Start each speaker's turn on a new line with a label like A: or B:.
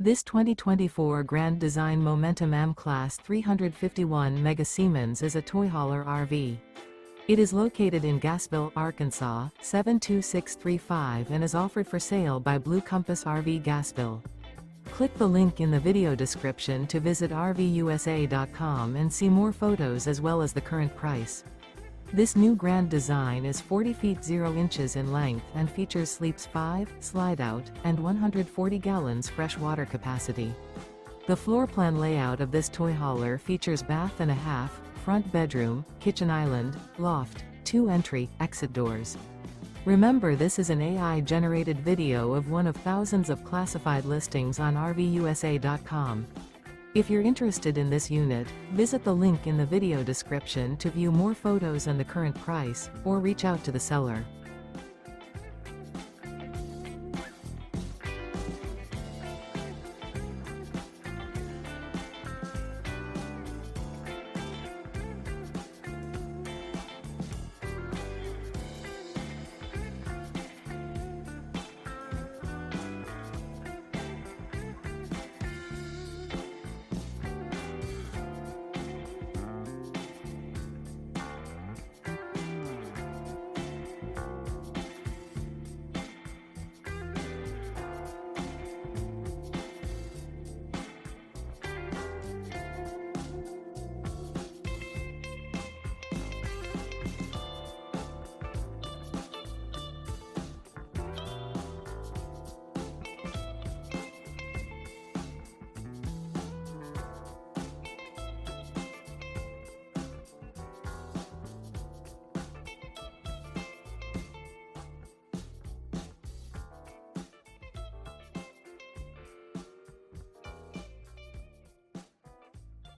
A: This 2024 Grand Design Momentum M Class 351 Mega Siemens is a toy hauler RV. It is located in Gassville, Arkansas, 72635 and is offered for sale by Blue Compass RV Gassville. Click the link in the video description to visit RVUSA.com and see more photos as well as the current price. This new grand design is 40 feet 0 inches in length and features sleeps 5, slide-out, and 140 gallons fresh water capacity. The floor plan layout of this toy hauler features bath and a half, front bedroom, kitchen island, loft, 2 entry, exit doors. Remember, this is an AI-generated video of one of thousands of classified listings on RVUSA.com. If you're interested in this unit, visit the link in the video description to view more photos and the current price, or reach out to the seller.